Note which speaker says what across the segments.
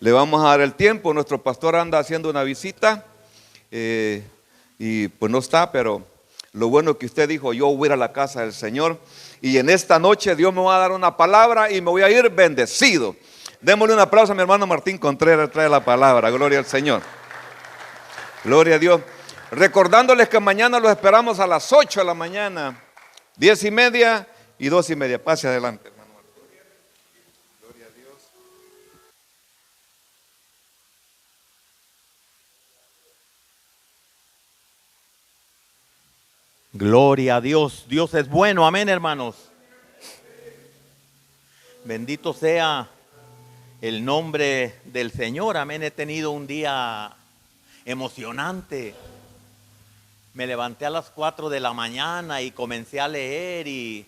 Speaker 1: Le vamos a dar el tiempo. Nuestro pastor anda haciendo una visita y pues no está, pero lo bueno que usted dijo, yo voy a ir a la casa del Señor y en esta noche Dios me va a dar una palabra y me voy a ir bendecido. Démosle un aplauso a mi hermano Martín Contreras, trae la palabra. Gloria al Señor. Gloria a Dios. Recordándoles que mañana los esperamos a las 8 de la mañana, 10:30 y 2:30. Pase adelante, hermano. Gloria a Dios.
Speaker 2: Gloria a Dios. Dios es bueno. Amén, hermanos. Bendito sea el nombre del Señor. Amén. He tenido un día emocionante. Me levanté a las 4 de la mañana y comencé a leer y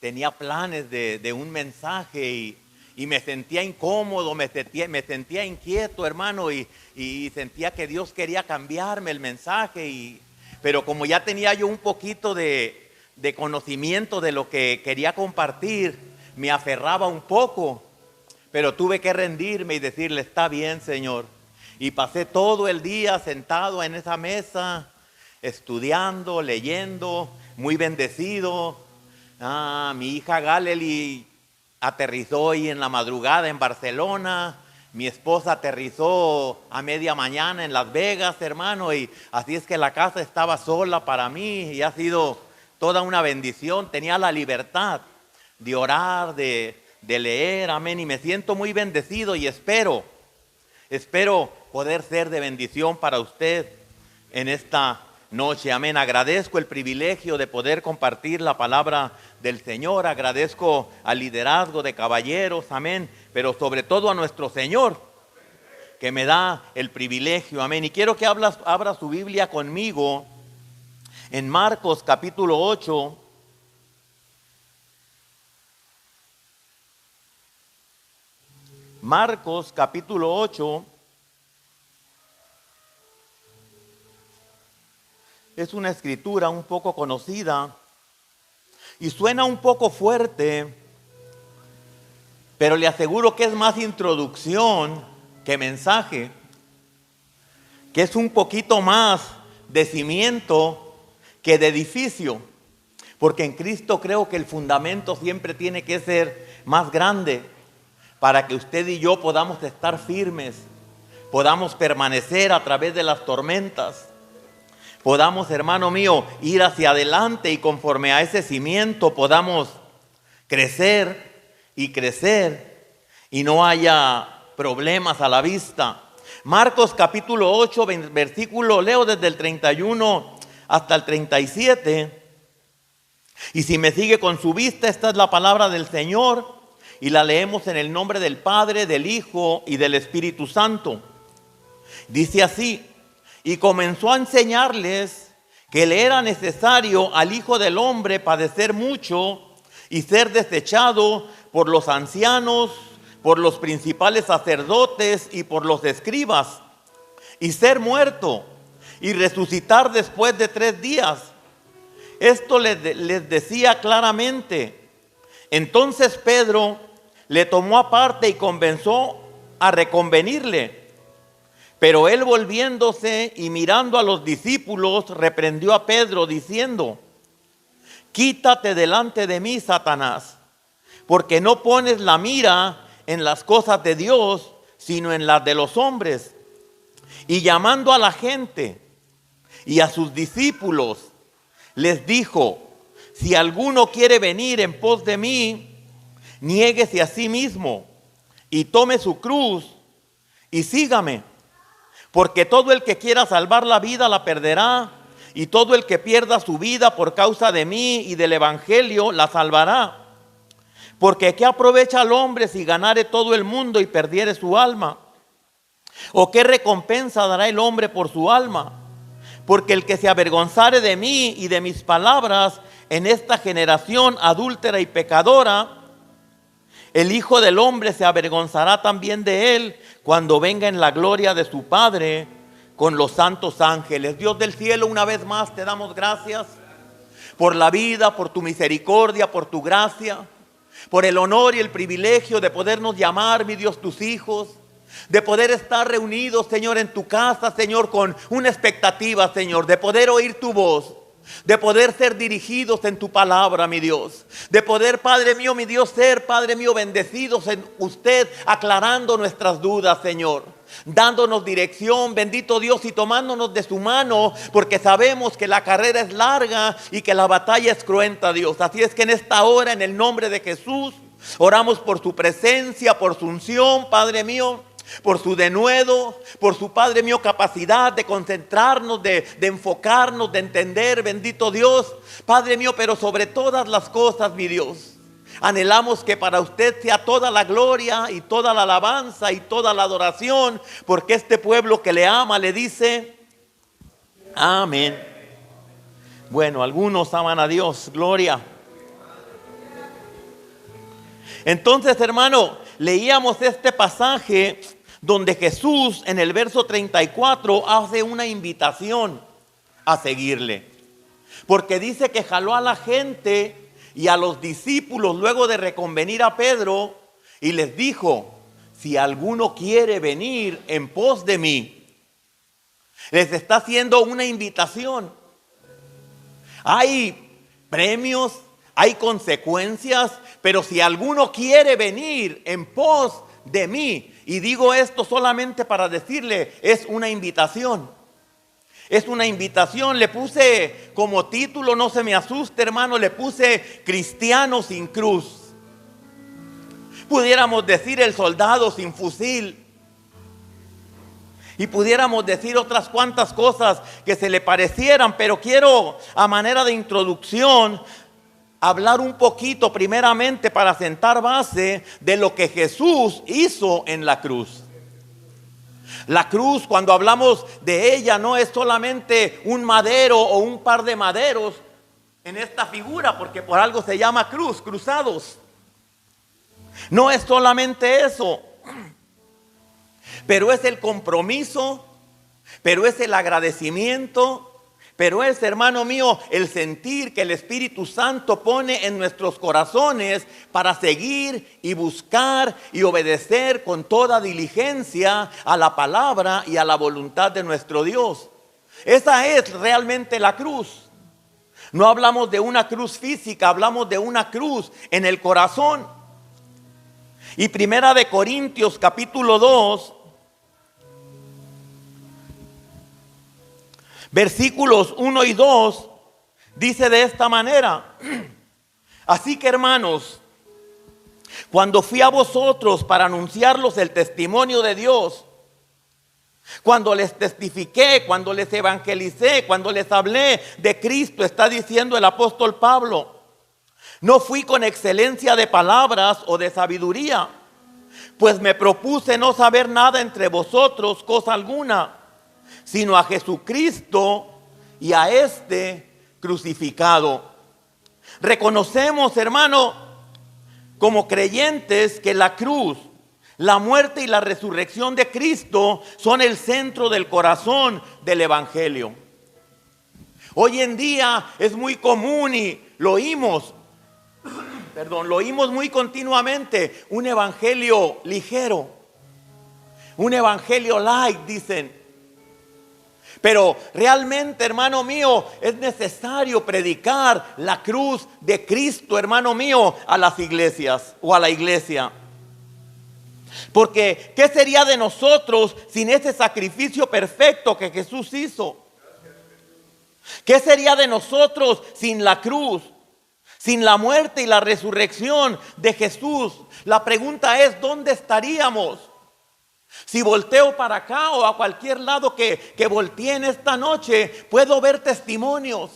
Speaker 2: tenía planes de un mensaje y me sentía incómodo, me sentía inquieto, hermano, y sentía que Dios quería cambiarme el mensaje. Pero como ya tenía yo un poquito de conocimiento de lo que quería compartir, me aferraba un poco, pero tuve que rendirme y decirle, está bien, Señor. Y pasé todo el día sentado en esa mesa, estudiando, leyendo, muy bendecido. Mi hija Galeli aterrizó hoy en la madrugada en Barcelona. Mi esposa aterrizó a media mañana en Las Vegas, hermano. Y así es que la casa estaba sola para mí y ha sido toda una bendición. Tenía la libertad de orar, de leer, amén. Y me siento muy bendecido y espero poder ser de bendición para usted en esta noche, amén. Agradezco el privilegio de poder compartir la palabra del Señor. Agradezco al liderazgo de caballeros, amén. Pero sobre todo a nuestro Señor, que me da el privilegio, amén. Y quiero que abra su Biblia conmigo en Marcos capítulo 8. Marcos capítulo 8. Es una escritura un poco conocida y suena un poco fuerte, pero le aseguro que es más introducción que mensaje, que es un poquito más de cimiento que de edificio, porque en Cristo creo que el fundamento siempre tiene que ser más grande para que usted y yo podamos estar firmes, podamos permanecer a través de las tormentas. Podamos, hermano mío, ir hacia adelante y conforme a ese cimiento podamos crecer y no haya problemas a la vista. Marcos capítulo 8, versículo, leo desde el 31 hasta el 37. Y si me sigue con su vista, esta es la palabra del Señor y la leemos en el nombre del Padre, del Hijo y del Espíritu Santo. Dice así: y comenzó a enseñarles que le era necesario al Hijo del Hombre padecer mucho y ser desechado por los ancianos, por los principales sacerdotes y por los escribas, y ser muerto y resucitar después de 3 días. Esto les decía claramente. Entonces Pedro le tomó aparte y comenzó a reconvenirle. Pero él, volviéndose y mirando a los discípulos, reprendió a Pedro diciendo: quítate delante de mí, Satanás, porque no pones la mira en las cosas de Dios, sino en las de los hombres. Y llamando a la gente y a sus discípulos, les dijo: si alguno quiere venir en pos de mí, niéguese a sí mismo y tome su cruz y sígame. Porque todo el que quiera salvar la vida la perderá, y todo el que pierda su vida por causa de mí y del evangelio la salvará. Porque ¿qué aprovecha al hombre si ganare todo el mundo y perdiere su alma? ¿O qué recompensa dará el hombre por su alma? Porque el que se avergonzare de mí y de mis palabras en esta generación adúltera y pecadora, el Hijo del Hombre se avergonzará también de él cuando venga en la gloria de su Padre con los santos ángeles. Dios del cielo, una vez más te damos gracias por la vida, por tu misericordia, por tu gracia, por el honor y el privilegio de podernos llamar, mi Dios, tus hijos. de poder estar reunidos, Señor, en tu casa, Señor, con una expectativa, Señor, de poder oír tu voz, de poder ser dirigidos en tu palabra, mi Dios, de poder, Padre mío, mi Dios, ser, Padre mío, bendecidos en usted, aclarando nuestras dudas, Señor, dándonos dirección, bendito Dios, y tomándonos de su mano, porque sabemos que la carrera es larga y que la batalla es cruenta, Dios. Así es que en esta hora, en el nombre de Jesús, oramos por su presencia, por su unción, Padre mío, por su denuedo, por su, Padre mío, capacidad de concentrarnos, de enfocarnos, de entender, bendito Dios, Padre mío, pero sobre todas las cosas, mi Dios, anhelamos que para usted sea toda la gloria y toda la alabanza y toda la adoración, porque este pueblo que le ama le dice amén. Bueno, algunos aman a Dios, gloria. Entonces, hermano, leíamos este pasaje donde Jesús en el verso 34 hace una invitación a seguirle. Porque dice que jaló a la gente y a los discípulos luego de reconvenir a Pedro y les dijo: si alguno quiere venir en pos de mí. Les está haciendo una invitación. Hay premios, hay consecuencias, pero si alguno quiere venir en pos de mí, y digo esto solamente para decirle, es una invitación. Es una invitación. Le puse como título, no se me asuste, hermano, le puse cristiano sin cruz. Pudiéramos decir el soldado sin fusil. Y pudiéramos decir otras cuantas cosas que se le parecieran, pero quiero, a manera de introducción, hablar un poquito primeramente para sentar base de lo que Jesús hizo en la cruz. La cruz, cuando hablamos de ella, no es solamente un madero o un par de maderos en esta figura, porque por algo se llama cruz, cruzados. No es solamente eso, pero es el compromiso, pero es el agradecimiento, pero es, hermano mío, el sentir que el Espíritu Santo pone en nuestros corazones para seguir y buscar y obedecer con toda diligencia a la palabra y a la voluntad de nuestro Dios. Esa es realmente la cruz. No hablamos de una cruz física, hablamos de una cruz en el corazón. Y Primera de Corintios capítulo 2, versículos 1 y 2, dice de esta manera: así que, hermanos, cuando fui a vosotros para anunciarlos el testimonio de Dios, cuando les testifiqué, cuando les evangelicé, cuando les hablé de Cristo, está diciendo el apóstol Pablo, no fui con excelencia de palabras o de sabiduría, pues me propuse no saber nada entre vosotros, cosa alguna, sino a Jesucristo y a este crucificado. Reconocemos, hermano, como creyentes, que la cruz, la muerte y la resurrección de Cristo son el centro del corazón del evangelio. Hoy en día es muy común y lo oímos muy continuamente, un evangelio ligero, un evangelio light, dicen. Pero realmente, hermano mío, es necesario predicar la cruz de Cristo, hermano mío, a las iglesias o a la iglesia. Porque ¿qué sería de nosotros sin ese sacrificio perfecto que Jesús hizo? ¿Qué sería de nosotros sin la cruz? Sin la muerte y la resurrección de Jesús. La pregunta es, ¿dónde estaríamos? Si volteo para acá o a cualquier lado que voltee en esta noche, puedo ver testimonios.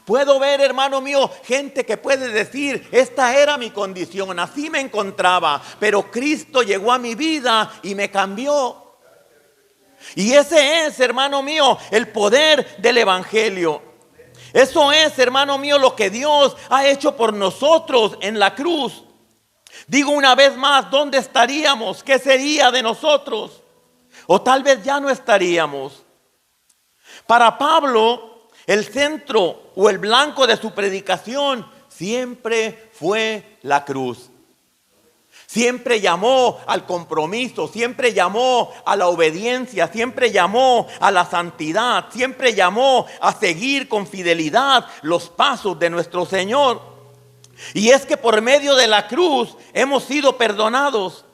Speaker 2: Puedo ver, hermano mío, gente que puede decir, esta era mi condición, así me encontraba, pero Cristo llegó a mi vida y me cambió. Y ese es, hermano mío, el poder del evangelio. Eso es, hermano mío, lo que Dios ha hecho por nosotros en la cruz. Digo una vez más, ¿dónde estaríamos? ¿Qué sería de nosotros? O tal vez ya no estaríamos. Para Pablo, el centro o el blanco de su predicación siempre fue la cruz. Siempre llamó al compromiso, siempre llamó a la obediencia, siempre llamó a la santidad, siempre llamó a seguir con fidelidad los pasos de nuestro Señor. Y es que por medio de la cruz hemos sido perdonados,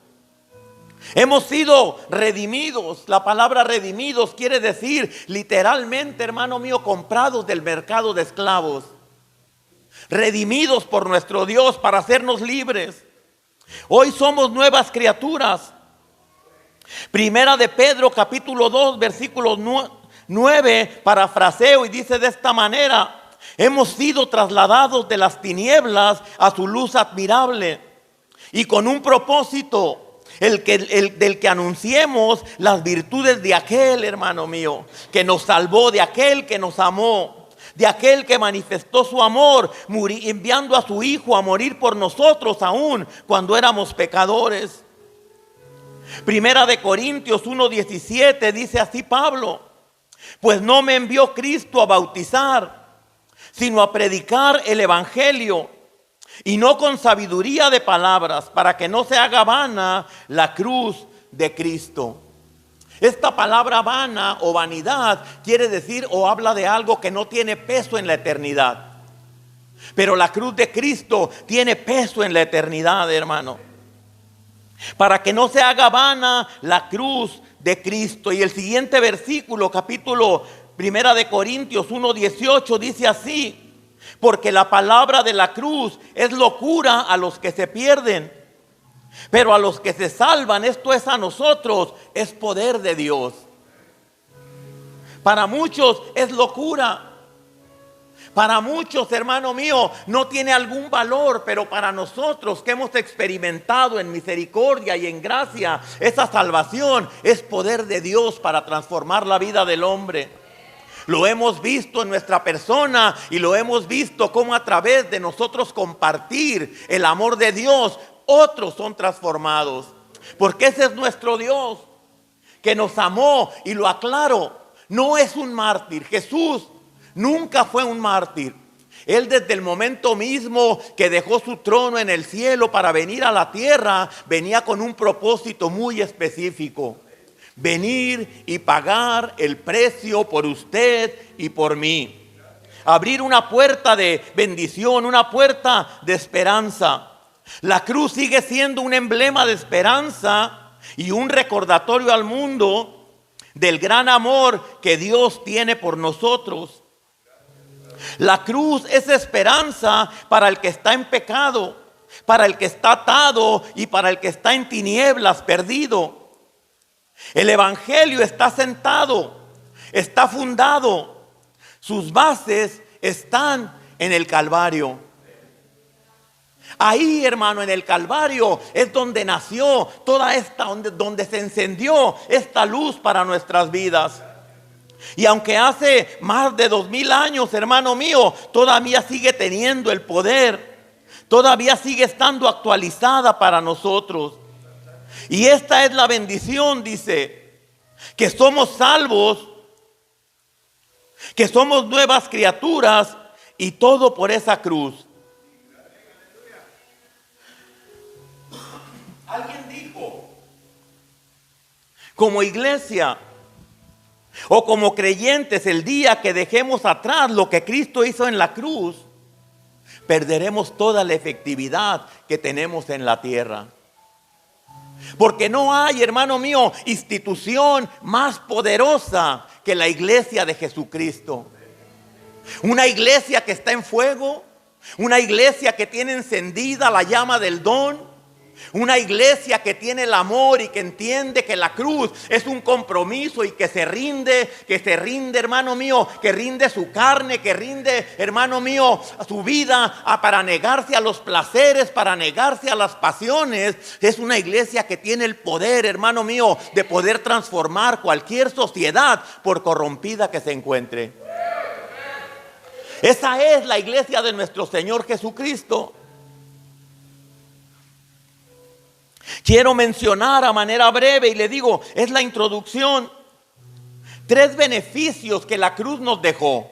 Speaker 2: hemos sido redimidos. La palabra redimidos quiere decir literalmente, hermano mío, comprados del mercado de esclavos. Redimidos por nuestro Dios para hacernos libres. Hoy somos nuevas criaturas. Primera de Pedro capítulo 2 versículo 9, parafraseo, y dice de esta manera: hemos sido trasladados de las tinieblas a su luz admirable, y con un propósito, del que anunciemos las virtudes de aquel, hermano mío, que nos salvó, de aquel que nos amó, de aquel que manifestó su amor, enviando a su Hijo a morir por nosotros aún cuando éramos pecadores. Primera de Corintios 1:17 dice así Pablo: pues no me envió Cristo a bautizar, sino a predicar el evangelio, y no con sabiduría de palabras, para que no se haga vana la cruz de Cristo. Esta palabra vana o vanidad quiere decir o habla de algo que no tiene peso en la eternidad. Pero la cruz de Cristo tiene peso en la eternidad, hermano. Para que no se haga vana la cruz de Cristo. Y el siguiente versículo, capítulo 1 de Corintios 1:18 dice así: porque la palabra de la cruz es locura a los que se pierden, pero a los que se salvan, esto es a nosotros, es poder de Dios. Para muchos es locura. Para muchos, hermano mío, no tiene algún valor, pero para nosotros que hemos experimentado en misericordia y en gracia esa salvación, es poder de Dios para transformar la vida del hombre. Lo hemos visto en nuestra persona y lo hemos visto como a través de nosotros compartir el amor de Dios, otros son transformados. Porque ese es nuestro Dios, que nos amó, y lo aclaro, no es un mártir. Jesús nunca fue un mártir. Él desde el momento mismo que dejó su trono en el cielo para venir a la tierra, venía con un propósito muy específico: venir y pagar el precio por usted y por mí. Abrir una puerta de bendición, una puerta de esperanza. La cruz sigue siendo un emblema de esperanza y un recordatorio al mundo del gran amor que Dios tiene por nosotros. La cruz es esperanza para el que está en pecado, para el que está atado y para el que está en tinieblas, perdido. El evangelio está sentado, está fundado, sus bases están en el Calvario. Ahí, hermano, en el Calvario es donde nació toda esta, donde se encendió esta luz para nuestras vidas. Y aunque hace más de 2000 años, hermano mío, todavía sigue teniendo el poder, todavía sigue estando actualizada para nosotros. Y esta es la bendición, dice, que somos salvos, que somos nuevas criaturas, y todo por esa cruz. Alguien dijo, como iglesia o como creyentes, el día que dejemos atrás lo que Cristo hizo en la cruz, perderemos toda la efectividad que tenemos en la tierra. Porque no hay, hermano mío, institución más poderosa que la iglesia de Jesucristo. Una iglesia que está en fuego, una iglesia que tiene encendida la llama del don, una iglesia que tiene el amor y que entiende que la cruz es un compromiso y que se rinde, hermano mío, que rinde su carne, que rinde, hermano mío, su vida para negarse a los placeres, para negarse a las pasiones. Es una iglesia que tiene el poder, hermano mío, de poder transformar cualquier sociedad por corrompida que se encuentre. Esa es la iglesia de nuestro Señor Jesucristo. Quiero mencionar a manera breve, y le digo, es la introducción, 3 beneficios que la cruz nos dejó.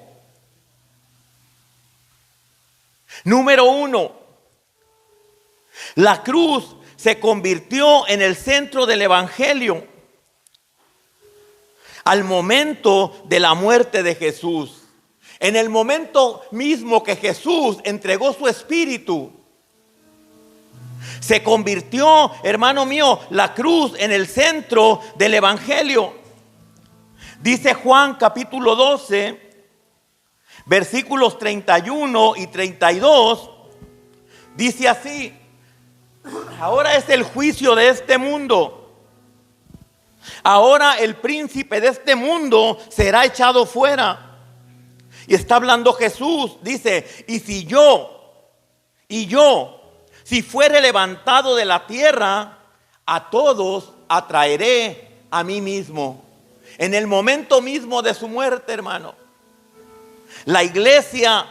Speaker 2: Número 1, la cruz se convirtió en el centro del evangelio al momento de la muerte de Jesús. En el momento mismo que Jesús entregó su espíritu, se convirtió, hermano mío, la cruz en el centro del evangelio. Dice Juan capítulo 12, versículos 31 y 32, dice así: ahora es el juicio de este mundo. Ahora el príncipe de este mundo será echado fuera. Y está hablando Jesús, dice: y yo, si fuere levantado de la tierra, a todos atraeré a mí mismo. En el momento mismo de su muerte, hermano, la iglesia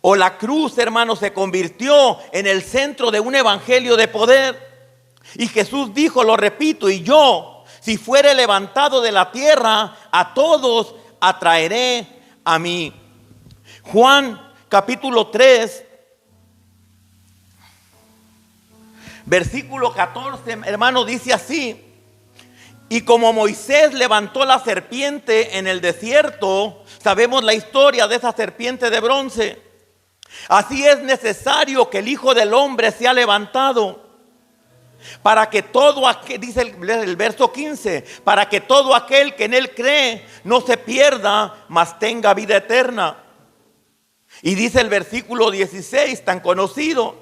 Speaker 2: o la cruz, hermano, se convirtió en el centro de un evangelio de poder. Y Jesús dijo, lo repito: y yo, si fuere levantado de la tierra, a todos atraeré a mí. Juan capítulo 3, versículo 14, hermano, dice así: y como Moisés levantó la serpiente en el desierto, sabemos la historia de esa serpiente de bronce, así es necesario que el Hijo del Hombre sea levantado, para que todo aquel, dice el verso 15, para que todo aquel que en él cree no se pierda, mas tenga vida eterna. Y dice el versículo 16, tan conocido,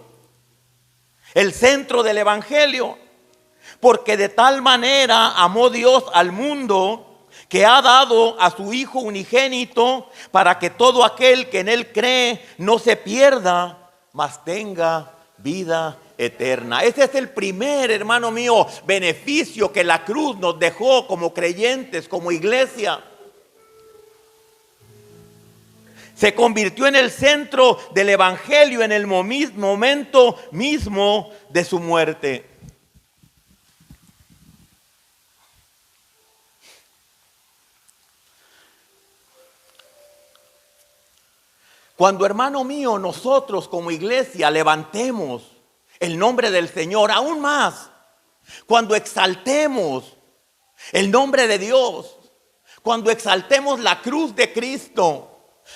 Speaker 2: el centro del evangelio: porque de tal manera amó Dios al mundo, que ha dado a su Hijo unigénito, para que todo aquel que en él cree no se pierda, mas tenga vida eterna. Ese es el primer, hermano mío, beneficio que la cruz nos dejó como creyentes, como iglesia. Se convirtió en el centro del evangelio en el momento mismo de su muerte. Cuando, hermano mío, nosotros como iglesia levantemos el nombre del Señor aún más, cuando exaltemos el nombre de Dios, cuando exaltemos la cruz de Cristo,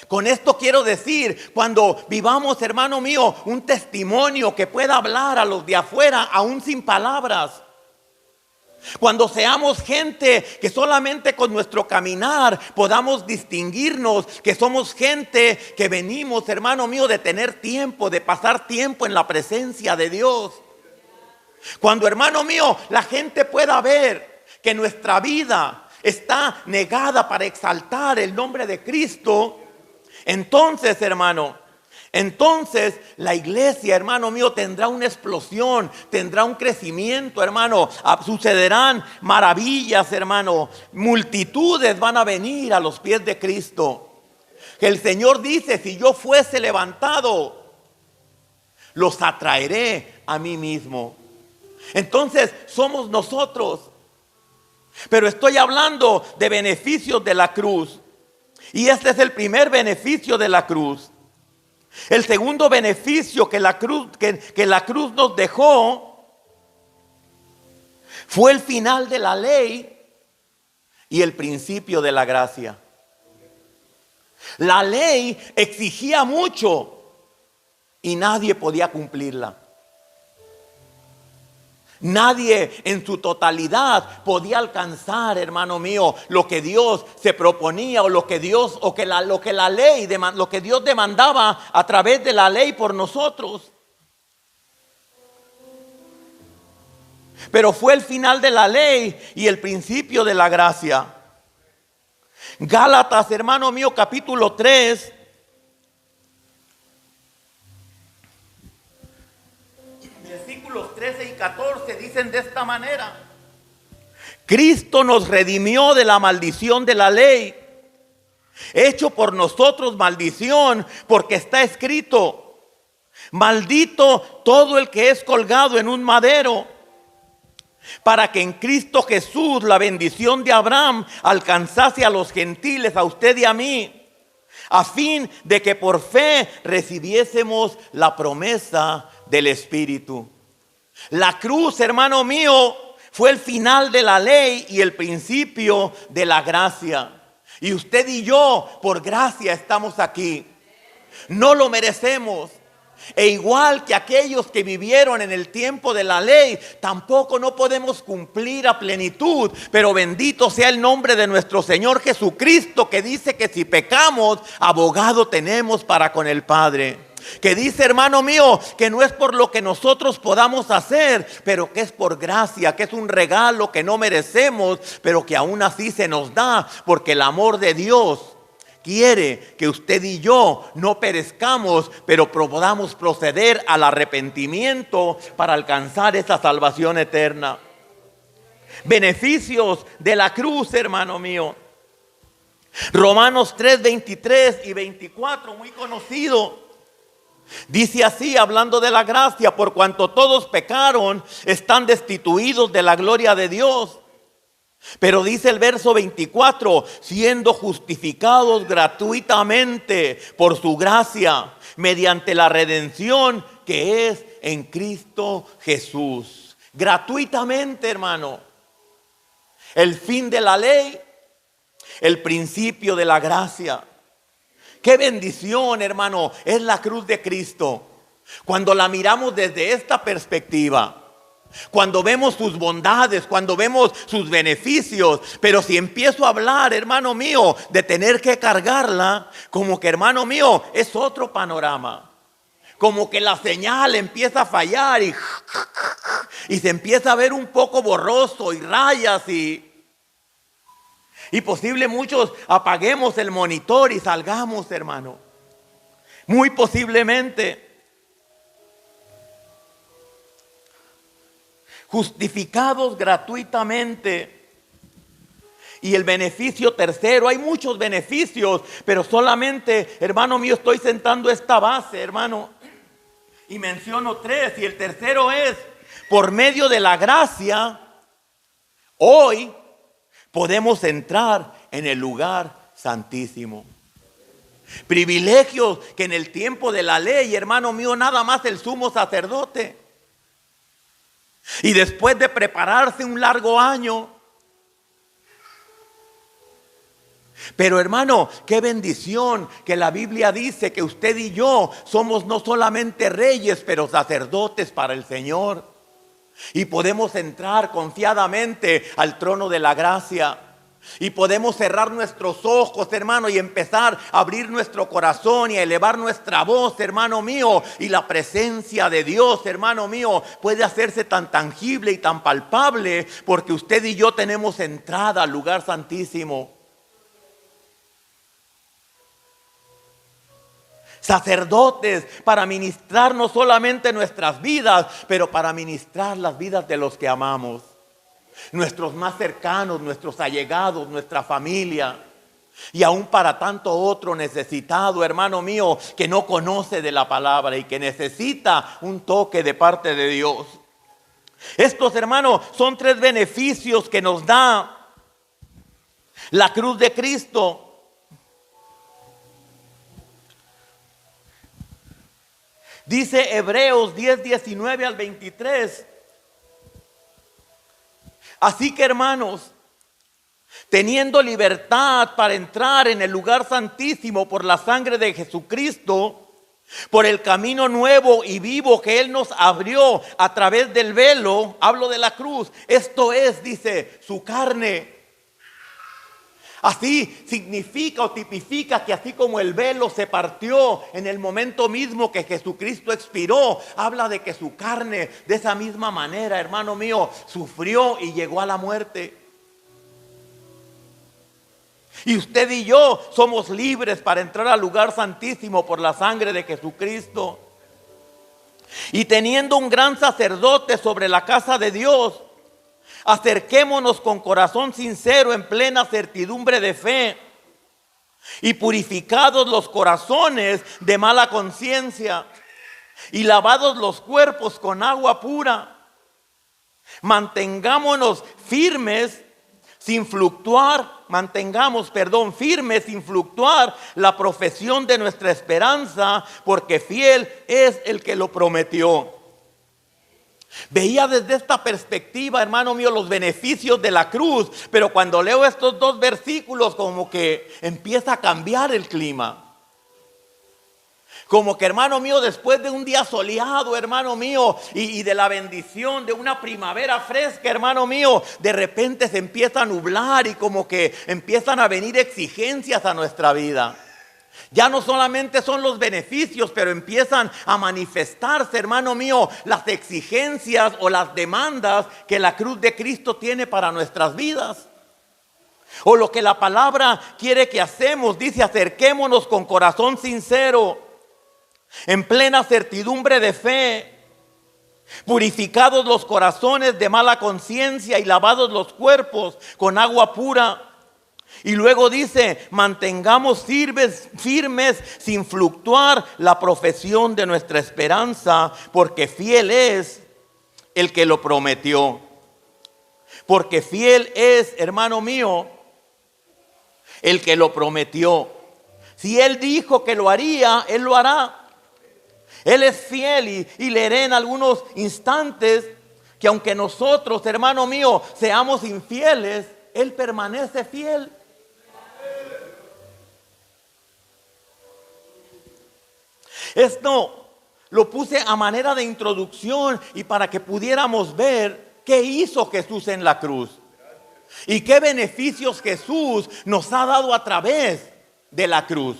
Speaker 2: con esto quiero decir, cuando vivamos, hermano mío, un testimonio que pueda hablar a los de afuera aún sin palabras. Cuando seamos gente que solamente con nuestro caminar podamos distinguirnos que somos gente que venimos, hermano mío, de tener tiempo, de pasar tiempo en la presencia de Dios. Cuando, hermano mío, la gente pueda ver que nuestra vida está negada para exaltar el nombre de Cristo, entonces, hermano, entonces la iglesia, hermano mío, tendrá una explosión, tendrá un crecimiento, hermano. Sucederán maravillas, hermano. Multitudes van a venir a los pies de Cristo. Que el Señor dice: si yo fuese levantado, los atraeré a mí mismo. Entonces somos nosotros. Pero estoy hablando de beneficios de la cruz. Y este es el primer beneficio de la cruz. El segundo beneficio que la cruz nos dejó fue el final de la ley y el principio de la gracia. La ley exigía mucho y nadie podía cumplirla. Nadie en su totalidad podía alcanzar, hermano mío, lo que Dios se proponía o lo que Dios lo que Dios demandaba a través de la ley por nosotros. Pero fue el final de la ley y el principio de la gracia. Gálatas, hermano mío, capítulo 3. Versículos 13 y 14 dicen de esta manera: Cristo nos redimió de la maldición de la ley, hecho por nosotros maldición, porque está escrito: maldito todo el que es colgado en un madero, para que en Cristo Jesús la bendición de Abraham alcanzase a los gentiles, a usted y a mí, a fin de que por fe recibiésemos la promesa del Espíritu. La cruz, hermano mío, fue el final de la ley y el principio de la gracia. Y usted y yo, por gracia, estamos aquí. No lo merecemos. E igual que aquellos que vivieron en el tiempo de la ley, tampoco no podemos cumplir a plenitud. Pero bendito sea el nombre de nuestro Señor Jesucristo, que dice que si pecamos, abogado tenemos para con el Padre. Que dice, hermano mío, que no es por lo que nosotros podamos hacer, pero que es por gracia, que es un regalo que no merecemos, pero que aún así se nos da, porque el amor de Dios quiere que usted y yo no perezcamos, pero podamos proceder al arrepentimiento para alcanzar esa salvación eterna. Beneficios de la cruz, hermano mío. Romanos 3, 23 y 24, muy conocido. Dice así, hablando de la gracia: por cuanto todos pecaron, están destituidos de la gloria de Dios. Pero dice el verso 24, siendo justificados gratuitamente por su gracia, mediante la redención que es en Cristo Jesús. Gratuitamente, hermano. El fin de la ley, el principio de la gracia. Qué bendición, hermano, es la cruz de Cristo. Cuando la miramos desde esta perspectiva, cuando vemos sus bondades, cuando vemos sus beneficios. Pero si empiezo a hablar, hermano mío, de tener que cargarla, como que, hermano mío, es otro panorama. Como que la señal empieza a fallar y se empieza a ver un poco borroso y rayas y posible muchos apaguemos el monitor y salgamos, hermano. Muy posiblemente. Justificados gratuitamente. Y el beneficio tercero, hay muchos beneficios, pero solamente, hermano mío, estoy sentando esta base, hermano. Y menciono tres, y el tercero es, por medio de la gracia, hoy podemos entrar en el lugar santísimo. Privilegios que en el tiempo de la ley, hermano mío, nada más el sumo sacerdote. Y después de prepararse un largo año. Pero hermano, qué bendición que la Biblia dice que usted y yo somos no solamente reyes, pero sacerdotes para el Señor. Y podemos entrar confiadamente al trono de la gracia. Y podemos cerrar nuestros ojos, hermano, y empezar a abrir nuestro corazón y a elevar nuestra voz, hermano mío. Y la presencia de Dios, hermano mío, puede hacerse tan tangible y tan palpable, porque usted y yo tenemos entrada al lugar santísimo. Sacerdotes para ministrar no solamente nuestras vidas, pero para ministrar las vidas de los que amamos. Nuestros más cercanos, nuestros allegados, nuestra familia. Y aún para tanto otro necesitado, hermano mío, que no conoce de la palabra y que necesita un toque de parte de Dios. Estos, hermanos, son tres beneficios que nos da la cruz de Cristo. Dice Hebreos 10, 19 al 23. Así que, hermanos, teniendo libertad para entrar en el lugar santísimo por la sangre de Jesucristo, por el camino nuevo y vivo que Él nos abrió a través del velo, hablo de la cruz, esto es, dice, su carne. Así significa o tipifica que así como el velo se partió en el momento mismo que Jesucristo expiró, habla de que su carne de esa misma manera, hermano mío, sufrió y llegó a la muerte. Y usted y yo somos libres para entrar al lugar santísimo por la sangre de Jesucristo. Y teniendo un gran sacerdote sobre la casa de Dios, acerquémonos con corazón sincero en plena certidumbre de fe y purificados los corazones de mala conciencia y lavados los cuerpos con agua pura. Mantengámonos firmes sin fluctuar, firmes sin fluctuar la profesión de nuestra esperanza, porque fiel es el que lo prometió. Veía desde esta perspectiva, hermano mío, los beneficios de la cruz. Pero cuando leo estos dos versículos, como que empieza a cambiar el clima. Como que, hermano mío, después de un día soleado, hermano mío, y de la bendición de una primavera fresca, hermano mío, de repente se empieza a nublar y como que empiezan a venir exigencias a nuestra vida. Ya no solamente son los beneficios, pero empiezan a manifestarse, hermano mío, las exigencias o las demandas que la cruz de Cristo tiene para nuestras vidas. O lo que la palabra quiere que hacemos, dice: acerquémonos con corazón sincero, en plena certidumbre de fe, purificados los corazones de mala conciencia y lavados los cuerpos con agua pura. Y luego dice: mantengamos firmes sin fluctuar la profesión de nuestra esperanza, porque fiel es el que lo prometió. Porque fiel es, hermano mío, el que lo prometió. Si Él dijo que lo haría, Él lo hará. Él es fiel y leeré en algunos instantes que aunque nosotros, hermano mío, seamos infieles, Él permanece fiel. Esto lo puse a manera de introducción y para que pudiéramos ver qué hizo Jesús en la cruz y qué beneficios Jesús nos ha dado a través de la cruz.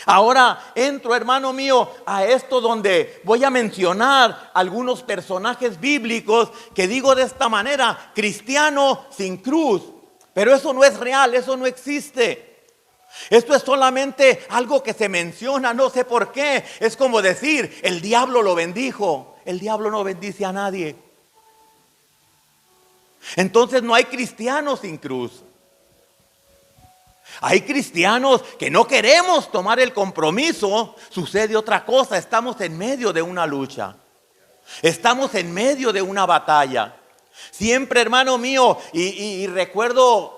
Speaker 2: Ahora entro, hermano mío, a esto donde voy a mencionar algunos personajes bíblicos que digo de esta manera: cristiano sin cruz. Pero eso no es real, eso no existe. Esto es solamente algo que se menciona, no sé por qué. Es como decir: el diablo lo bendijo. El diablo no bendice a nadie. Entonces no hay cristianos sin cruz. Hay cristianos que no queremos tomar el compromiso. Sucede otra cosa: estamos en medio de una lucha. Estamos en medio de una batalla. Siempre, hermano mío, y recuerdo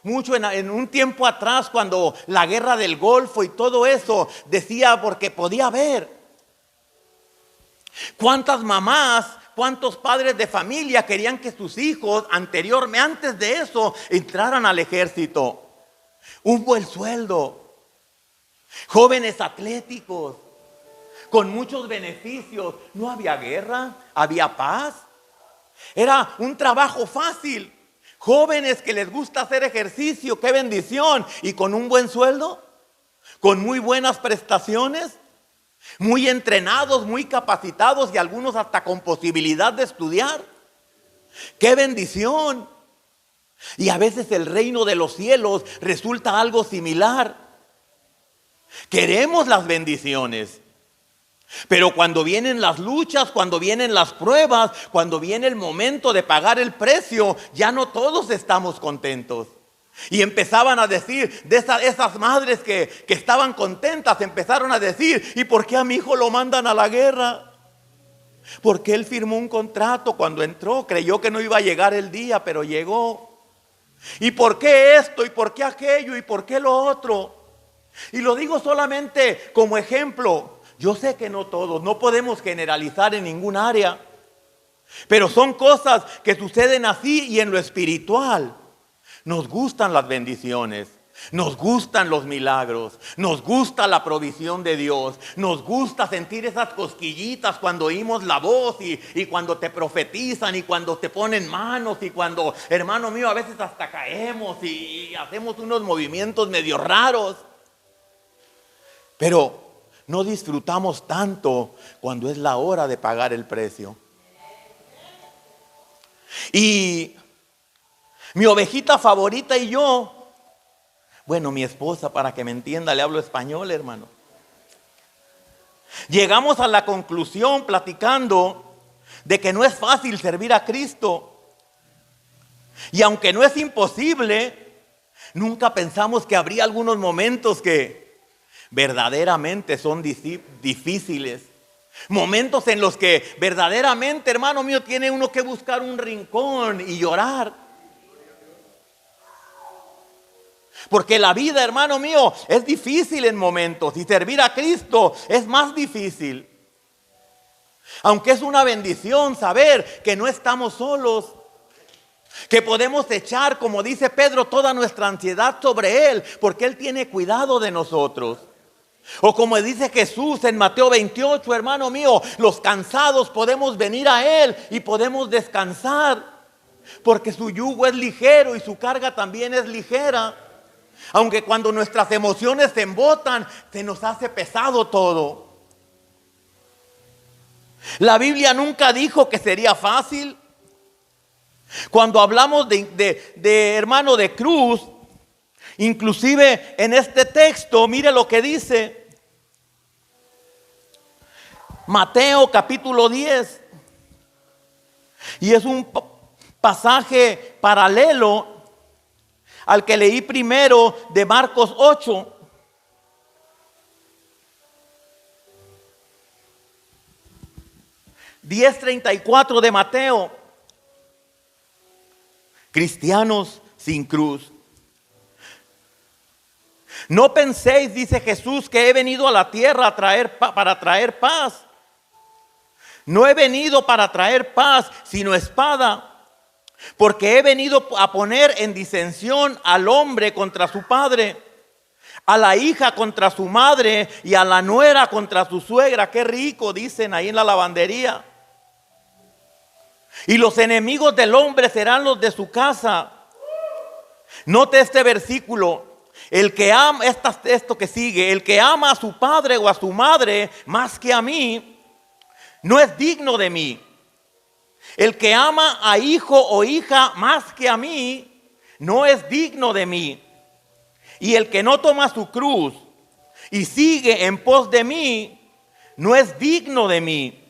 Speaker 2: mucho en un tiempo atrás, cuando la guerra del Golfo y todo eso, decía, porque podía ver cuántas mamás, cuántos padres de familia querían que sus hijos antes de eso, entraran al ejército. Un buen sueldo, jóvenes atléticos, con muchos beneficios. No había guerra, había paz. Era un trabajo fácil. Jóvenes que les gusta hacer ejercicio, qué bendición. Y con un buen sueldo, con muy buenas prestaciones, muy entrenados, muy capacitados y algunos hasta con posibilidad de estudiar. Qué bendición. Y a veces el reino de los cielos resulta algo similar. Queremos las bendiciones, pero cuando vienen las luchas, cuando vienen las pruebas, cuando viene el momento de pagar el precio, ya no todos estamos contentos. Y empezaban a decir, de esas madres que estaban contentas, empezaron a decir: ¿y por qué a mi hijo lo mandan a la guerra? Porque él firmó un contrato cuando entró, creyó que no iba a llegar el día, pero llegó. ¿Y por qué esto? ¿Y por qué aquello? ¿Y por qué lo otro? Y lo digo solamente como ejemplo. Yo sé que no todos, no podemos generalizar en ningún área, pero son cosas que suceden así. Y en lo espiritual nos gustan las bendiciones, nos gustan los milagros, nos gusta la provisión de Dios, nos gusta sentir esas cosquillitas cuando oímos la voz y cuando te profetizan y cuando te ponen manos y cuando, hermano mío, a veces hasta caemos y hacemos unos movimientos medio raros. Pero no disfrutamos tanto cuando es la hora de pagar el precio. Y mi ovejita favorita y yo, bueno, mi esposa, para que me entienda, le hablo español, hermano. Llegamos a la conclusión platicando de que no es fácil servir a Cristo. Y aunque no es imposible, nunca pensamos que habría algunos momentos que verdaderamente son difíciles. Momentos en los que verdaderamente, hermano mío, tiene uno que buscar un rincón y llorar. Porque la vida, hermano mío, es difícil en momentos y servir a Cristo es más difícil. Aunque es una bendición saber que no estamos solos, que podemos echar, como dice Pedro, toda nuestra ansiedad sobre Él, porque Él tiene cuidado de nosotros. O como dice Jesús en Mateo 28, hermano mío, los cansados podemos venir a Él y podemos descansar, porque su yugo es ligero y su carga también es ligera. Aunque cuando nuestras emociones se embotan, se nos hace pesado todo. La Biblia nunca dijo que sería fácil. Cuando hablamos de hermano de cruz, inclusive en este texto, mire lo que dice Mateo capítulo 10. Y es un pasaje paralelo al que leí primero de Marcos 8. (10:34) de Mateo. Cristianos sin cruz. No penséis, dice Jesús, que he venido a la tierra para traer paz. No he venido para traer paz, sino espada. Porque he venido a poner en disensión al hombre contra su padre, a la hija contra su madre y a la nuera contra su suegra. Qué rico, dicen ahí en la lavandería. Y los enemigos del hombre serán los de su casa. Note este versículo. El que ama, esto que sigue, el que ama a su padre o a su madre más que a mí, no es digno de mí. El que ama a hijo o hija más que a mí, no es digno de mí. Y el que no toma su cruz y sigue en pos de mí, no es digno de mí.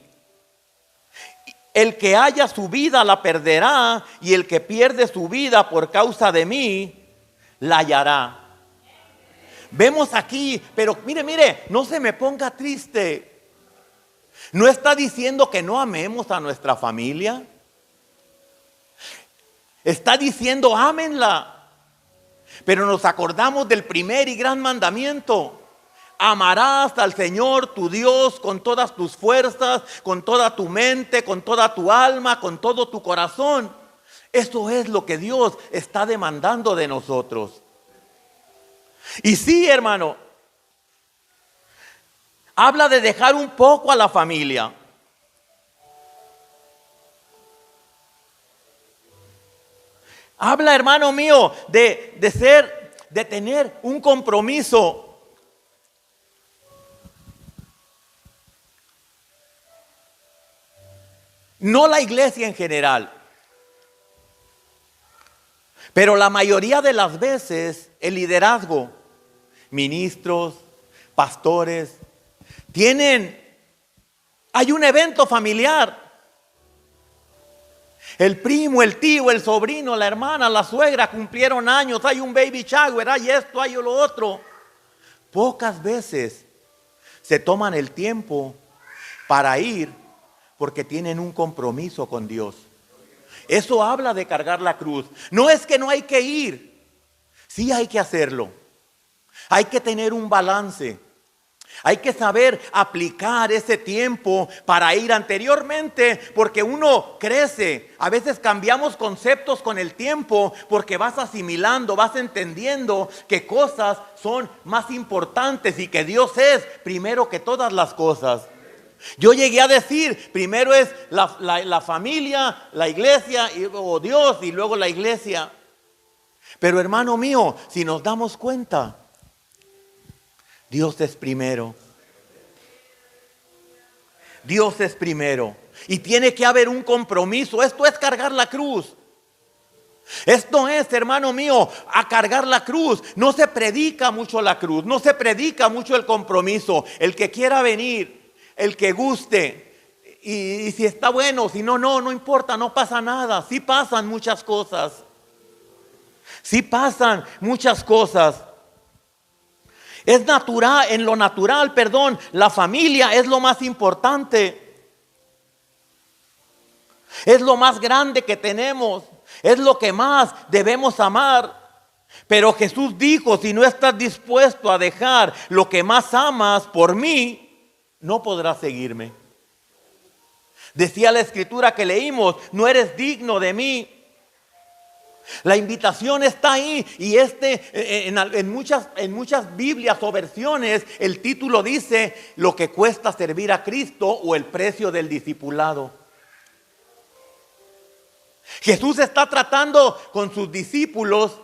Speaker 2: El que haya su vida la perderá, y el que pierde su vida por causa de mí, la hallará. Vemos aquí, pero mire, no se me ponga triste. No está diciendo que no amemos a nuestra familia. Está diciendo ámenla. Pero nos acordamos del primer y gran mandamiento. Amarás al Señor tu Dios con todas tus fuerzas, con toda tu mente, con toda tu alma, con todo tu corazón. Eso es lo que Dios está demandando de nosotros. Y sí, hermano, habla de dejar un poco a la familia. Habla, hermano mío, de tener un compromiso. No la iglesia en general, pero la mayoría de las veces el liderazgo, ministros, pastores, hay un evento familiar. El primo, el tío, el sobrino, la hermana, la suegra cumplieron años, hay un baby shower, hay esto, hay lo otro. Pocas veces se toman el tiempo para ir porque tienen un compromiso con Dios. Eso habla de cargar la cruz. No es que no hay que ir, sí hay que hacerlo. Hay que tener un balance. Hay que saber aplicar ese tiempo para ir anteriormente, porque uno crece. A veces cambiamos conceptos con el tiempo porque vas asimilando, vas entendiendo que cosas son más importantes y que Dios es primero que todas las cosas. Yo llegué a decir, primero es la familia, la iglesia, o Dios y luego la iglesia. Pero hermano mío, si nos damos cuenta, Dios es primero. Dios es primero. Y tiene que haber un compromiso. Esto es cargar la cruz. Esto es, hermano mío, a cargar la cruz. No se predica mucho la cruz. No se predica mucho el compromiso. El que quiera venir, el que guste. Y si está bueno, si no, no importa, no pasa nada. Sí pasan muchas cosas. Sí pasan muchas cosas. Es natural, en lo natural, la familia es lo más importante. Es lo más grande que tenemos. Es lo que más debemos amar. Pero Jesús dijo, si no estás dispuesto a dejar lo que más amas por mí, no podrás seguirme. Decía la escritura que leímos, no eres digno de mí. La invitación está ahí y en muchas Biblias o versiones el título dice lo que cuesta servir a Cristo o el precio del discipulado. Jesús está tratando con sus discípulos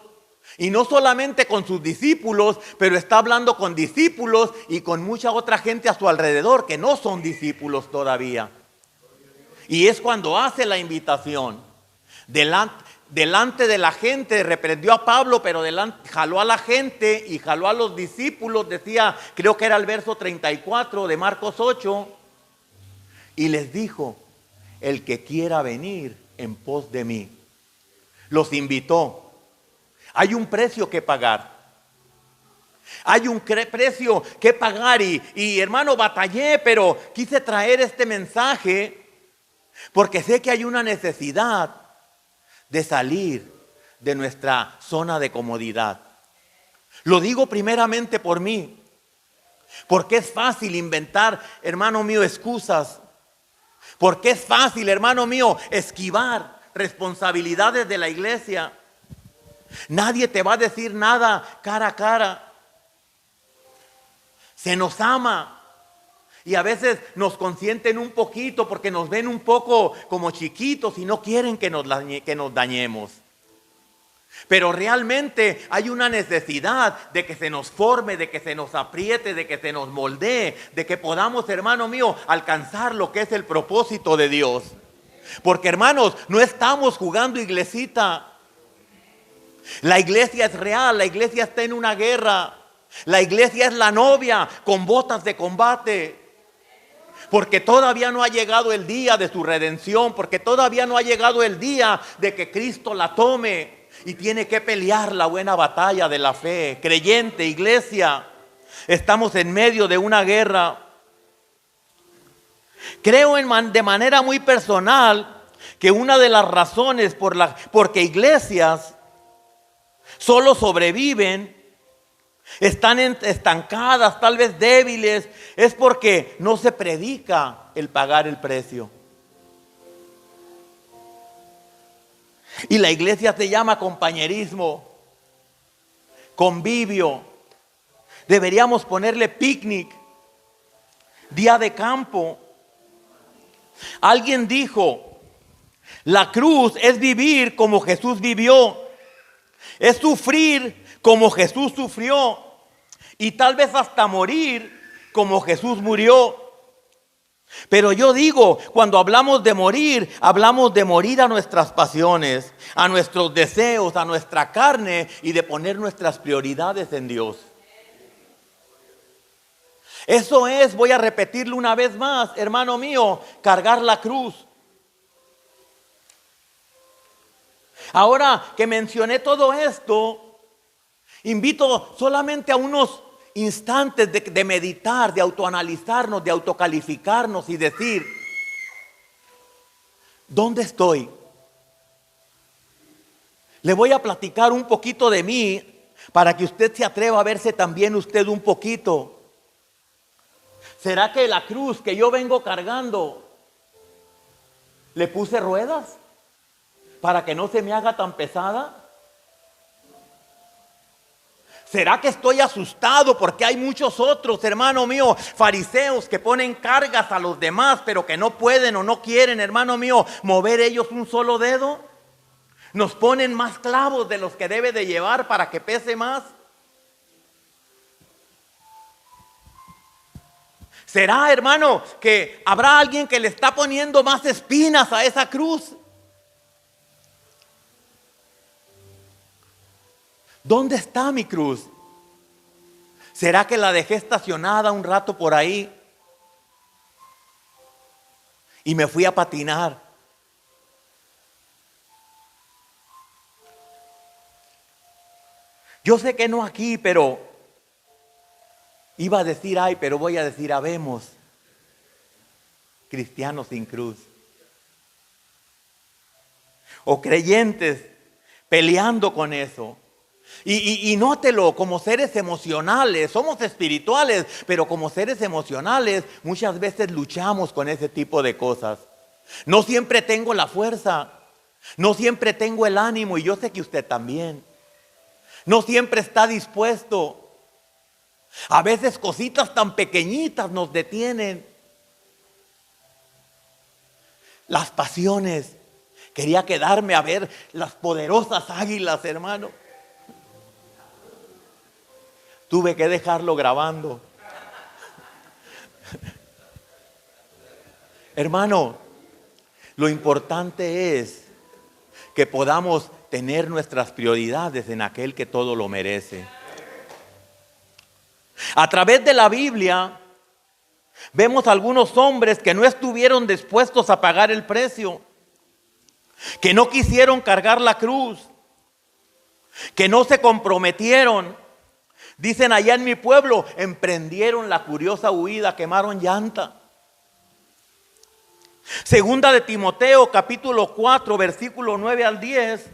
Speaker 2: y no solamente con sus discípulos, pero está hablando con discípulos y con mucha otra gente a su alrededor que no son discípulos todavía. Y es cuando hace la invitación. Delante de la gente reprendió a Pablo, pero jaló a la gente y jaló a los discípulos, decía, creo que era el verso 34 de Marcos 8, y les dijo, el que quiera venir en pos de mí. Los invitó. Hay un precio que pagar. Hay un precio que pagar y hermano, batallé, pero quise traer este mensaje porque sé que hay una necesidad de salir de nuestra zona de comodidad. Lo digo primeramente por mí, porque es fácil inventar, hermano mío, excusas. Porque es fácil, hermano mío, esquivar responsabilidades de la iglesia. Nadie te va a decir nada cara a cara. Se nos ama. Y a veces nos consienten un poquito porque nos ven un poco como chiquitos y no quieren que nos dañemos. Pero realmente hay una necesidad de que se nos forme, de que se nos apriete, de que se nos moldee, de que podamos, hermano mío, alcanzar lo que es el propósito de Dios. Porque, hermanos, no estamos jugando iglesita. La iglesia es real, la iglesia está en una guerra. La iglesia es la novia con botas de combate. Porque todavía no ha llegado el día de su redención, porque todavía no ha llegado el día de que Cristo la tome y tiene que pelear la buena batalla de la fe. Creyente, iglesia, estamos en medio de una guerra. Creo de manera muy personal que una de las razones porque iglesias solo sobreviven, están estancadas, tal vez débiles, es porque no se predica el pagar el precio. Y la iglesia se llama compañerismo, convivio. Deberíamos ponerle picnic, día de campo. Alguien dijo, la cruz es vivir como Jesús vivió, es sufrir como Jesús sufrió y tal vez hasta morir como Jesús murió. Pero yo digo, cuando hablamos de morir a nuestras pasiones, a nuestros deseos, a nuestra carne y de poner nuestras prioridades en Dios. Eso es, voy a repetirlo una vez más, hermano mío, cargar la cruz. Ahora que mencioné todo esto, invito solamente a unos instantes de meditar, de autoanalizarnos, de autocalificarnos y decir, ¿dónde estoy? Le voy a platicar un poquito de mí para que usted se atreva a verse también usted un poquito. ¿Será que la cruz que yo vengo cargando le puse ruedas para que no se me haga tan pesada? ¿Será que estoy asustado porque hay muchos otros, hermano mío, fariseos que ponen cargas a los demás, pero que no pueden o no quieren, hermano mío, mover ellos un solo dedo? Nos ponen más clavos de los que debe de llevar para que pese más. ¿Será, hermano, que habrá alguien que le está poniendo más espinas a esa cruz? ¿Dónde está mi cruz? ¿Será que la dejé estacionada un rato por ahí y me fui a patinar? Yo sé que no aquí, pero iba a decir pero voy a decir habemos cristianos sin cruz. O creyentes peleando con eso. Y nótelo, como seres emocionales, somos espirituales, pero como seres emocionales muchas veces luchamos con ese tipo de cosas. No siempre tengo la fuerza. No siempre tengo el ánimo, y yo sé que usted también. No siempre está dispuesto. A veces cositas tan pequeñitas nos detienen. Las pasiones. Quería quedarme a ver las poderosas águilas, hermano. Tuve que dejarlo grabando. Hermano, lo importante es que podamos tener nuestras prioridades en aquel que todo lo merece. A través de la Biblia vemos algunos hombres que no estuvieron dispuestos a pagar el precio, que no quisieron cargar la cruz, que no se comprometieron. Dicen allá en mi pueblo, emprendieron la curiosa huida, quemaron llanta. Segunda de Timoteo, capítulo 4, versículo 9 al 10.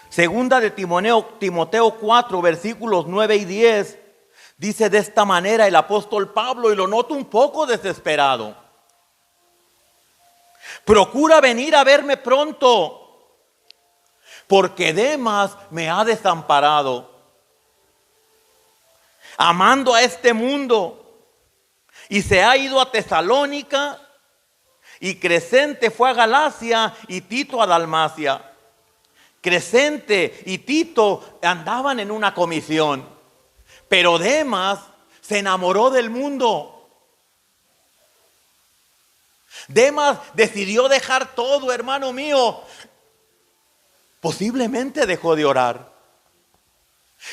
Speaker 2: Segunda de Timoteo 4, versículos 9 y 10. Dice de esta manera el apóstol Pablo, y lo noto un poco desesperado: procura venir a verme pronto, porque Demas me ha desamparado, amando a este mundo, y se ha ido a Tesalónica, y Crescente fue a Galacia, y Tito a Dalmacia. Crescente y Tito andaban en una comisión, pero Demas se enamoró del mundo. Demas decidió dejar todo, hermano mío. Posiblemente dejó de orar.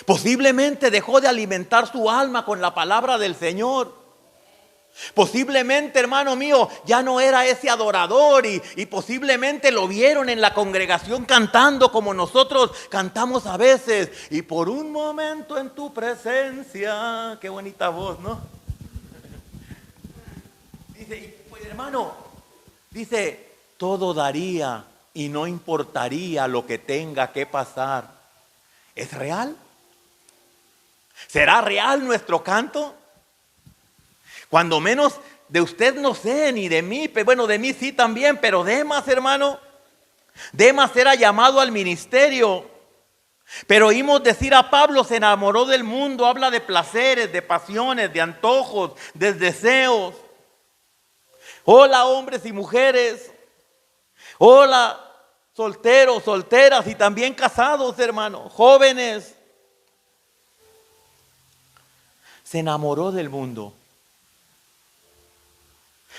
Speaker 2: Posiblemente dejó de alimentar su alma con la palabra del Señor. Posiblemente, hermano mío, ya no era ese adorador y posiblemente lo vieron en la congregación cantando como nosotros cantamos a veces. Y por un momento en tu presencia, qué bonita voz, ¿no? Dice, pues, hermano, dice, todo daría y no importaría lo que tenga que pasar. ¿Es real? ¿Será real nuestro canto? Cuando menos de usted no sé, ni de mí, pero bueno, de mí sí también, pero Demas, hermano, Demas era llamado al ministerio. Pero oímos decir a Pablo, se enamoró del mundo, habla de placeres, de pasiones, de antojos, de deseos. Hola, hombres y mujeres. Hola, solteros, solteras y también casados, hermano, jóvenes. Se enamoró del mundo.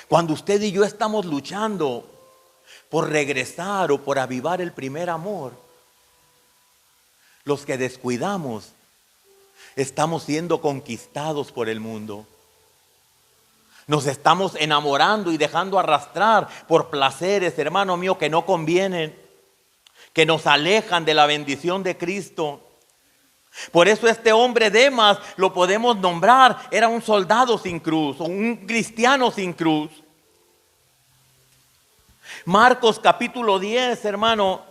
Speaker 2: Cuando usted y yo estamos luchando por regresar o por avivar el primer amor, los que descuidamos estamos siendo conquistados por el mundo. Nos estamos enamorando y dejando arrastrar por placeres, hermano mío, que no convienen, que nos alejan de la bendición de Cristo. Por eso este hombre Demas lo podemos nombrar, era un soldado sin cruz, o un cristiano sin cruz. Marcos capítulo 10, hermano.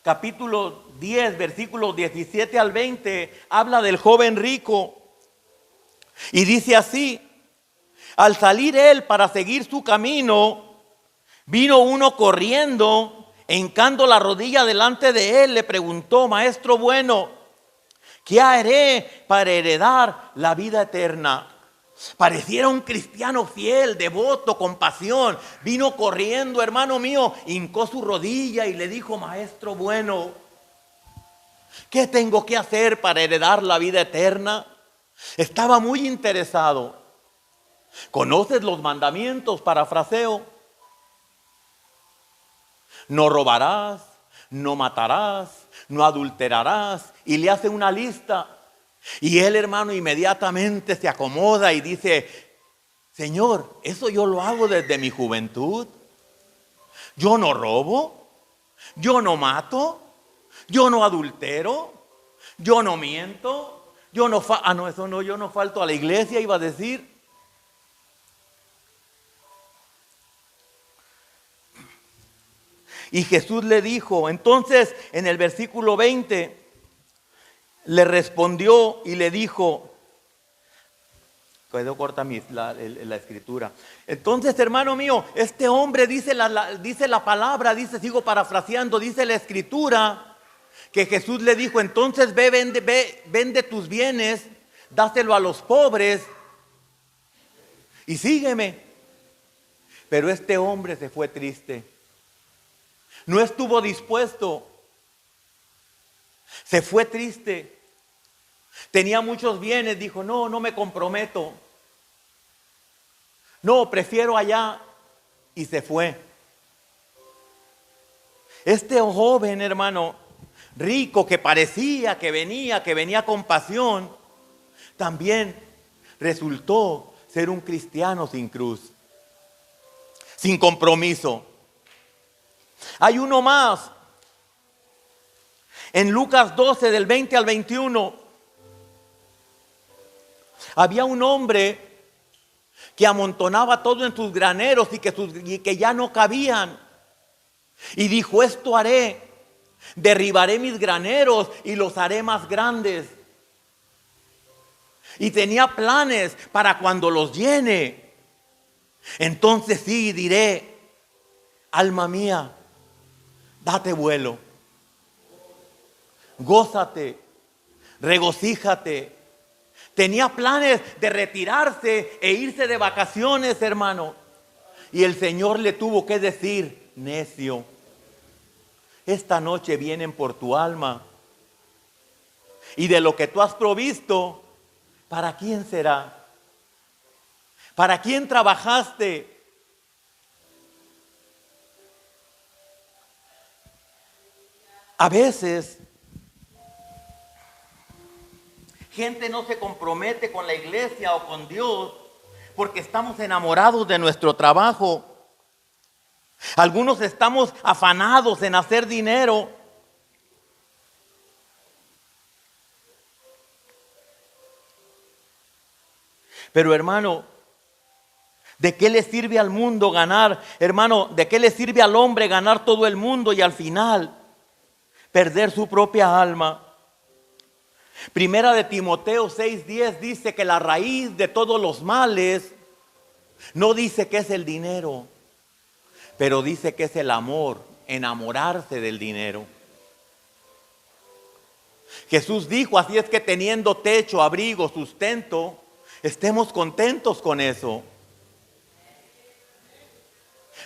Speaker 2: Capítulo 10, versículos 17 al 20, habla del joven rico. Y dice así: al salir él para seguir su camino, vino uno corriendo, e hincando la rodilla delante de él, le preguntó: maestro bueno, ¿qué haré para heredar la vida eterna? Pareciera un cristiano fiel, devoto, con pasión. Vino corriendo, hermano mío, hincó su rodilla y le dijo: maestro bueno, ¿qué tengo que hacer para heredar la vida eterna? Estaba muy interesado. ¿Conoces los mandamientos? Parafraseo. No robarás, no matarás, no adulterarás. Y le hace una lista. Y él, hermano, inmediatamente se acomoda y dice: Señor, eso yo lo hago desde mi juventud. Yo no robo, yo no mato, yo no adultero, yo no miento, yo no falto a la iglesia, iba a decir. Y Jesús le dijo, entonces en el versículo 20, le respondió y le dijo, quedó corta la escritura. Entonces, hermano mío, este hombre dice la palabra, sigo parafraseando, dice la escritura, que Jesús le dijo, entonces ve, vende tus bienes, dáselo a los pobres y sígueme. Pero este hombre se fue triste. No estuvo dispuesto. Se fue triste. Tenía muchos bienes, dijo, no me comprometo. No, prefiero allá. Y se fue. Este joven, hermano, rico, que parecía que venía con pasión, también resultó ser un cristiano sin cruz, sin compromiso. Hay uno más. En Lucas 12, del 20 al 21, había un hombre que amontonaba todo en sus graneros y que ya no cabían. Y dijo, esto haré, derribaré mis graneros y los haré más grandes. Y tenía planes para cuando los llene. Entonces sí diré, alma mía, date vuelo, gózate, regocíjate. Tenía planes de retirarse e irse de vacaciones, hermano. Y el Señor le tuvo que decir, necio, esta noche vienen por tu alma. Y de lo que tú has provisto, ¿para quién será? ¿Para quién trabajaste? A veces, gente no se compromete con la iglesia o con Dios porque estamos enamorados de nuestro trabajo. Algunos estamos afanados en hacer dinero. Pero hermano, ¿de qué le sirve al mundo ganar? Hermano, ¿de qué le sirve al hombre ganar todo el mundo y al final perder su propia alma? Primera de Timoteo 6:10 dice que la raíz de todos los males, no dice que es el dinero, pero dice que es el amor, enamorarse del dinero. Jesús dijo, así es que teniendo techo, abrigo, sustento, estemos contentos con eso.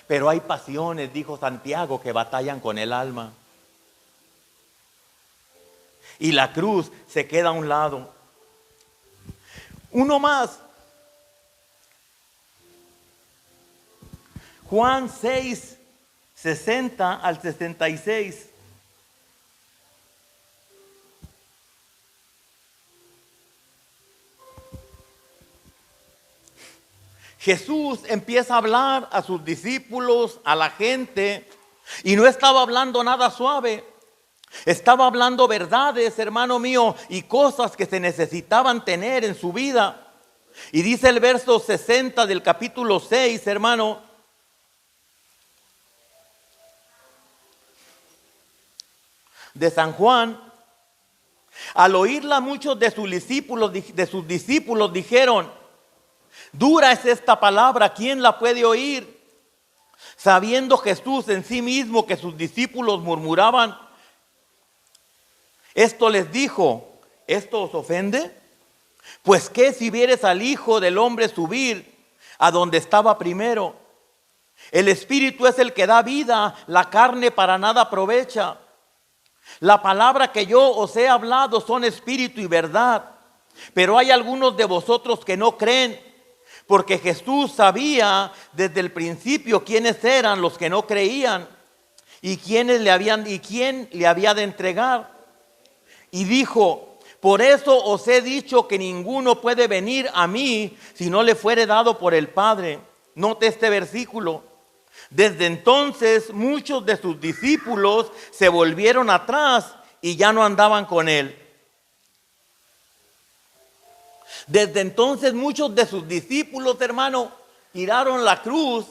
Speaker 2: Pero hay pasiones, dijo Santiago, que batallan con el alma. Y la cruz se queda a un lado. Uno más. Juan 6, 60 al 66. Jesús empieza a hablar a sus discípulos, a la gente, y no estaba hablando nada suave. Estaba hablando verdades, hermano mío, y cosas que se necesitaban tener en su vida. Y dice el verso 60 del capítulo 6, hermano. De San Juan. Al oírla muchos de sus discípulos dijeron, dura es esta palabra, ¿quién la puede oír? Sabiendo Jesús en sí mismo que sus discípulos murmuraban, esto les dijo, ¿esto os ofende? Pues qué si vieres al Hijo del Hombre subir a donde estaba primero. El Espíritu es el que da vida, la carne para nada aprovecha. La palabra que yo os he hablado son espíritu y verdad. Pero hay algunos de vosotros que no creen, porque Jesús sabía desde el principio quiénes eran los que no creían y quién le había de entregar. Y dijo, por eso os he dicho que ninguno puede venir a mí si no le fuere dado por el Padre. Note este versículo. Desde entonces muchos de sus discípulos se volvieron atrás y ya no andaban con él. Desde entonces muchos de sus discípulos, hermano, tiraron la cruz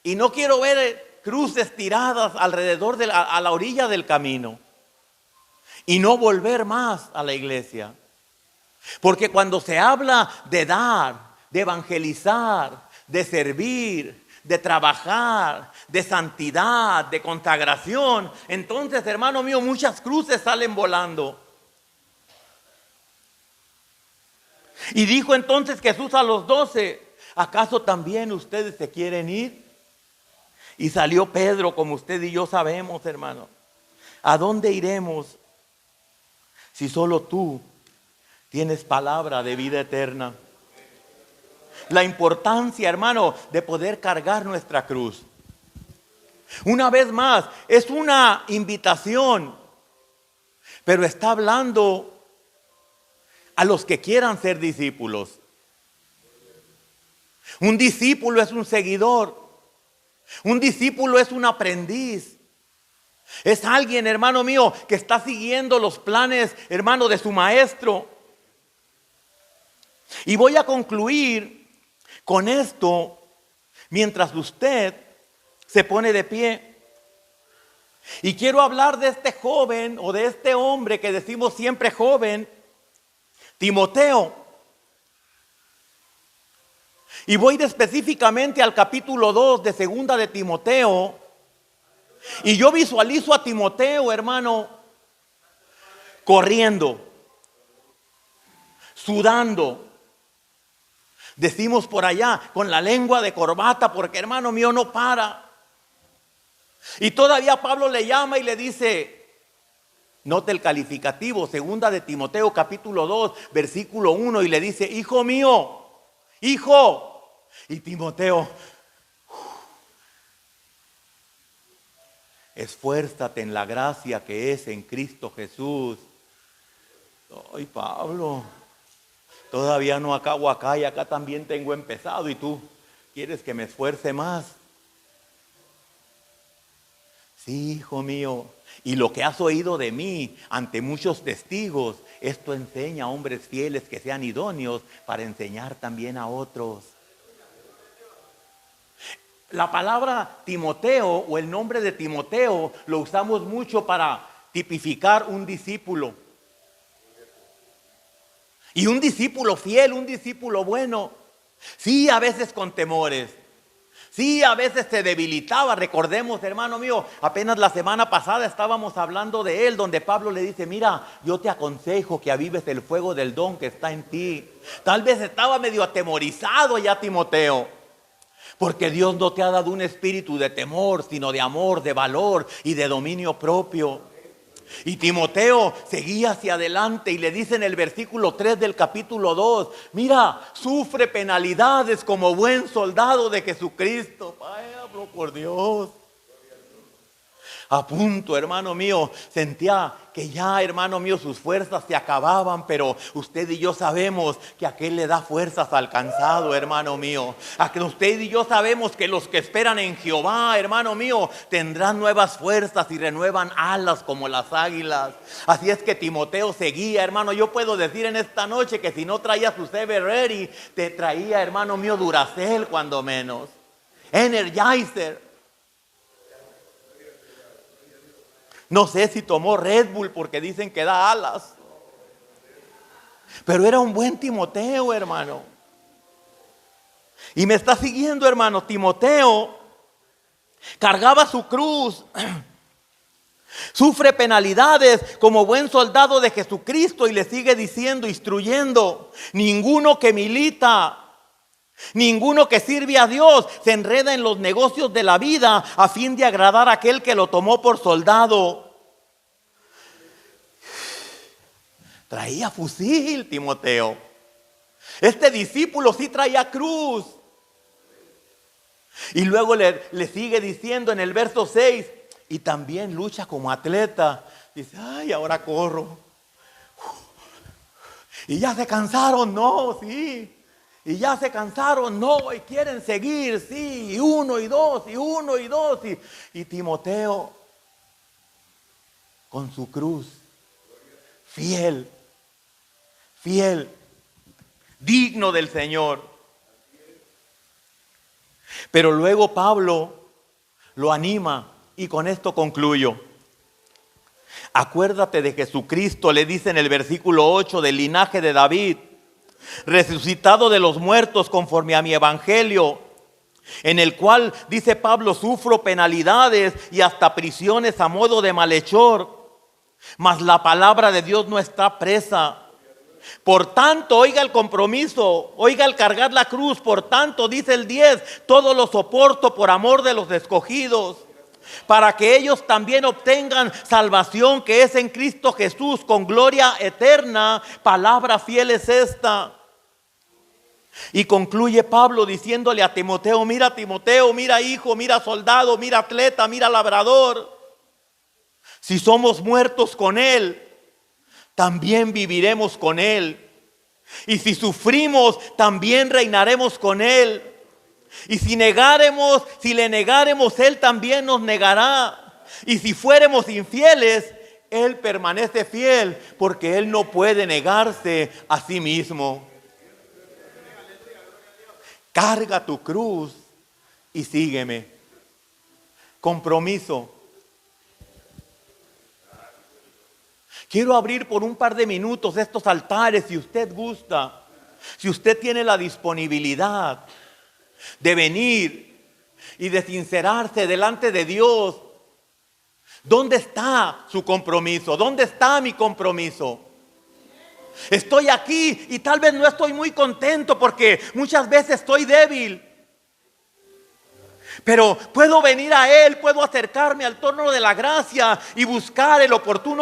Speaker 2: y no quiero ver cruces tiradas alrededor a la orilla del camino y no volver más a la iglesia. Porque cuando se habla de dar, de evangelizar, de servir, de trabajar, de santidad, de consagración, entonces, hermano mío, muchas cruces salen volando. Y dijo entonces Jesús a los 12, ¿acaso también ustedes se quieren ir? Y salió Pedro, como usted y yo sabemos, hermano. ¿A dónde iremos si solo tú tienes palabra de vida eterna? La importancia, hermano, de poder cargar nuestra cruz. Una vez más, es una invitación, pero está hablando a los que quieran ser discípulos. Un discípulo es un seguidor. Un discípulo es un aprendiz. Es alguien, hermano mío, que está siguiendo los planes, hermano, de su maestro. Y voy a concluir con esto mientras usted se pone de pie. Y quiero hablar de este joven o de este hombre que decimos siempre joven, Timoteo. Y voy específicamente al capítulo 2 de segunda de Timoteo. Y yo visualizo a Timoteo, hermano, corriendo, sudando. Decimos por allá, con la lengua de corbata, porque hermano mío no para. Y todavía Pablo le llama y le dice, note el calificativo, segunda de Timoteo capítulo 2, versículo 1, y le dice, hijo mío, hijo. Y Timoteo, esfuérzate en la gracia que es en Cristo Jesús. Ay, Pablo, todavía no acabo acá y acá también tengo empezado y tú quieres que me esfuerce más. Sí, hijo mío, y lo que has oído de mí ante muchos testigos, esto enseña a hombres fieles que sean idóneos para enseñar también a otros. La palabra Timoteo o el nombre de Timoteo lo usamos mucho para tipificar un discípulo. Y un discípulo fiel, un discípulo bueno. Sí, a veces con temores. Sí, a veces se debilitaba. Recordemos, hermano mío, apenas la semana pasada estábamos hablando de él, donde Pablo le dice, mira, yo te aconsejo que avives el fuego del don que está en ti. Tal vez estaba medio atemorizado ya Timoteo. Porque Dios no te ha dado un espíritu de temor, sino de amor, de valor y de dominio propio. Y Timoteo seguía hacia adelante y le dice en el versículo 3 del capítulo 2, mira, sufre penalidades como buen soldado de Jesucristo. Pablo, por Dios. A punto, hermano mío, sentía que ya, hermano mío, sus fuerzas se acababan, pero usted y yo sabemos que aquel le da fuerzas al cansado, hermano mío. A que usted y yo sabemos que los que esperan en Jehová, hermano mío, tendrán nuevas fuerzas y renuevan alas como las águilas. Así es que Timoteo seguía, hermano. Yo puedo decir en esta noche que si no traía su Ever Ready, te traía, hermano mío, Duracell cuando menos, Energizer. No sé si tomó Red Bull porque dicen que da alas. Pero era un buen Timoteo, hermano. Y me está siguiendo, hermano. Timoteo cargaba su cruz. Sufre penalidades como buen soldado de Jesucristo. Y le sigue diciendo, instruyendo. Ninguno que milita, ninguno que sirve a Dios se enreda en los negocios de la vida a fin de agradar a aquel que lo tomó por soldado. Traía fusil Timoteo. Este discípulo sí traía cruz. Y luego le sigue diciendo en el verso 6, y también lucha como atleta. Dice, ay, ahora corro. Y ya se cansaron, no, sí. Y ya se cansaron, no, y quieren seguir, sí, y uno y dos, y uno y dos. Y Timoteo, con su cruz, fiel, digno del Señor. Pero luego Pablo lo anima y con esto concluyo. Acuérdate de Jesucristo, le dice en el versículo 8, del linaje de David, resucitado de los muertos conforme a mi evangelio, en el cual, dice Pablo, sufro penalidades y hasta prisiones a modo de malhechor, mas la palabra de Dios no está presa. Por tanto, oiga el compromiso, oiga el cargar la cruz. Por tanto, dice el 10, todo lo soporto por amor de los escogidos, para que ellos también obtengan salvación que es en Cristo Jesús con gloria eterna. Palabra fiel es esta. Y concluye Pablo diciéndole a Timoteo, mira hijo, mira soldado, mira atleta, mira labrador. Si somos muertos con Él, también viviremos con Él. Y si sufrimos, también reinaremos con Él. Y si le negaremos, Él también nos negará. Y si fuéramos infieles, Él permanece fiel, porque Él no puede negarse a sí mismo. Carga tu cruz y sígueme. Compromiso. Quiero abrir por un par de minutos estos altares si usted gusta, si usted tiene la disponibilidad de venir y de sincerarse delante de Dios. ¿Dónde está su compromiso? ¿Dónde está mi compromiso? Estoy aquí y tal vez no estoy muy contento porque muchas veces estoy débil. Pero puedo venir a Él, puedo acercarme al trono de la gracia y buscar el oportuno